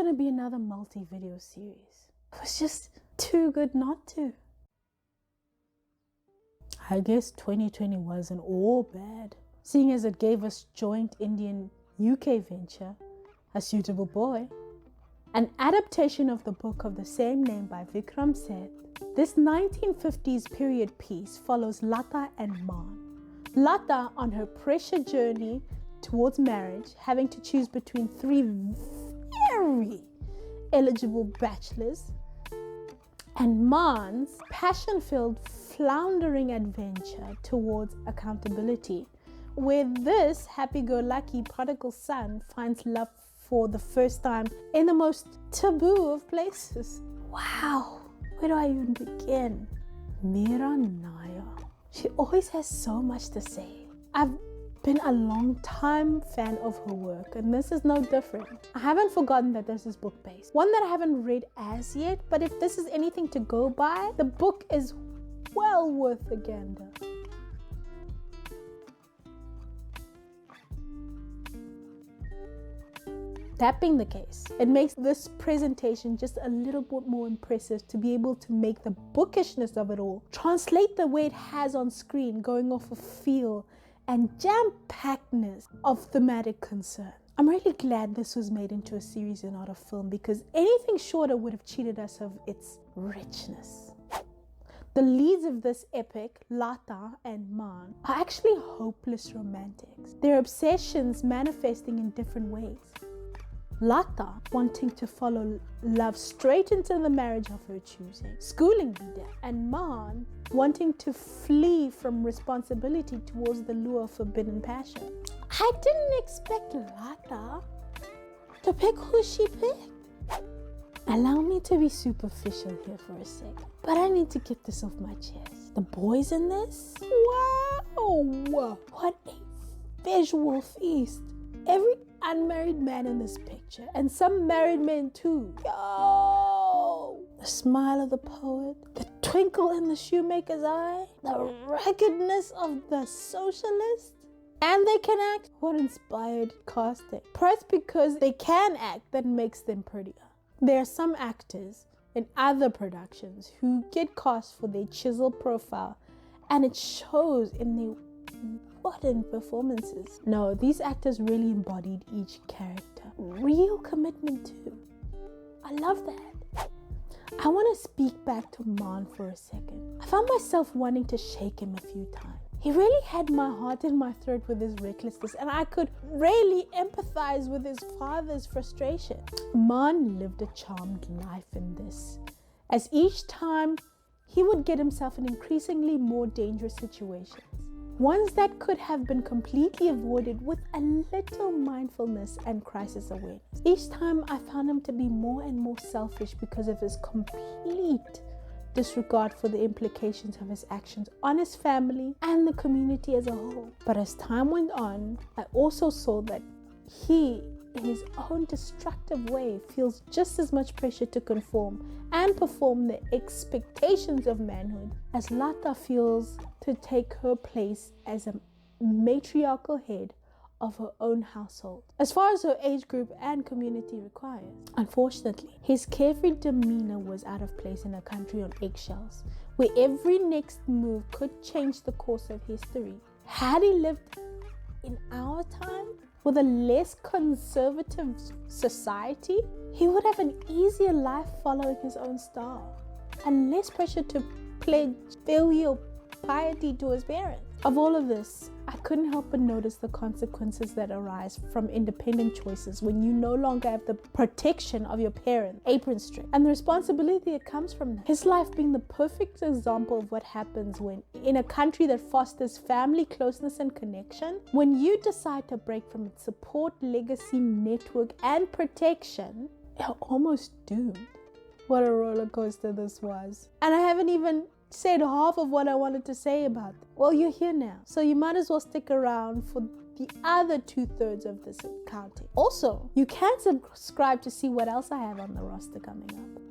going to be another multi-video series. It was just too good not to. I guess 2020 wasn't all bad, seeing as it gave us joint Indian-UK venture, A Suitable Boy, an adaptation of the book of the same name by Vikram Seth. This 1950s period piece follows Lata and Maan. Lata on her pressure journey towards marriage, having to choose between three very eligible bachelors, and Maan's passion-filled floundering adventure towards accountability, where this happy-go-lucky prodigal son finds love for the first time in the most taboo of places. Wow, where do I even begin? Meera Nair. She always has so much to say. I've been a long time fan of her work, and this is no different. I haven't forgotten that this is book based. One that I haven't read as yet, but if this is anything to go by, the book is well worth the gander. That being the case, it makes this presentation just a little bit more impressive to be able to make the bookishness of it all translate the way it has on screen, going off of feel and jam-packedness of thematic concern. I'm really glad this was made into a series and not a film, because anything shorter would have cheated us of its richness. The leads of this epic, Lata and Maan, are actually hopeless romantics, their obsessions manifesting in different ways. Lata wanting to follow love straight into the marriage of her choosing, schooling be dead, and Maan wanting to flee from responsibility towards the lure of forbidden passion. I didn't expect Lata to pick who she picked. Allow me to be superficial here for a second, but I need to get this off my chest. The boys in this? Wow! What a visual feast. Every unmarried man in this picture, and some married men too. Yo! The smile of the poet, the twinkle in the shoemaker's eye, the ruggedness of the socialist. And they can act. What inspired casting? Perhaps because they can act that makes them prettier. There are some actors in other productions who get cast for their chiseled profile, and it shows in their wooden performances. No, these actors really embodied each character. Real commitment too. I love that. I want to speak back to Maan for a second. I found myself wanting to shake him a few times. He really had my heart in my throat with his recklessness, and I could really empathize with his father's frustration. Maan lived a charmed life in this, as each time he would get himself in increasingly more dangerous situations. Ones that could have been completely avoided with a little mindfulness and crisis awareness. Each time I found him to be more and more selfish because of his complete disregard for the implications of his actions on his family and the community as a whole. But as time went on, I also saw that he, in his own destructive way, feels just as much pressure to conform and perform the expectations of manhood as Lata feels to take her place as a matriarchal head of her own household, as far as her age group and community requires. Unfortunately, his carefree demeanor was out of place in a country on eggshells, where every next move could change the course of history. Had he lived in our time, with a less conservative society, he would have an easier life following his own star, and less pressure to pledge filial piety to his parents. Of all of this, I couldn't help but notice the consequences that arise from independent choices when you no longer have the protection of your parents' apron string and the responsibility that comes from that. His life being the perfect example of what happens when, in a country that fosters family closeness and connection, when you decide to break from its support, legacy, network, and protection, you're almost doomed. What a roller coaster this was. And I haven't even said half of what I wanted to say about it. Well, you're here now, so you might as well stick around for the other 2/3 of this accounting. Also, you can subscribe to see what else I have on the roster coming up.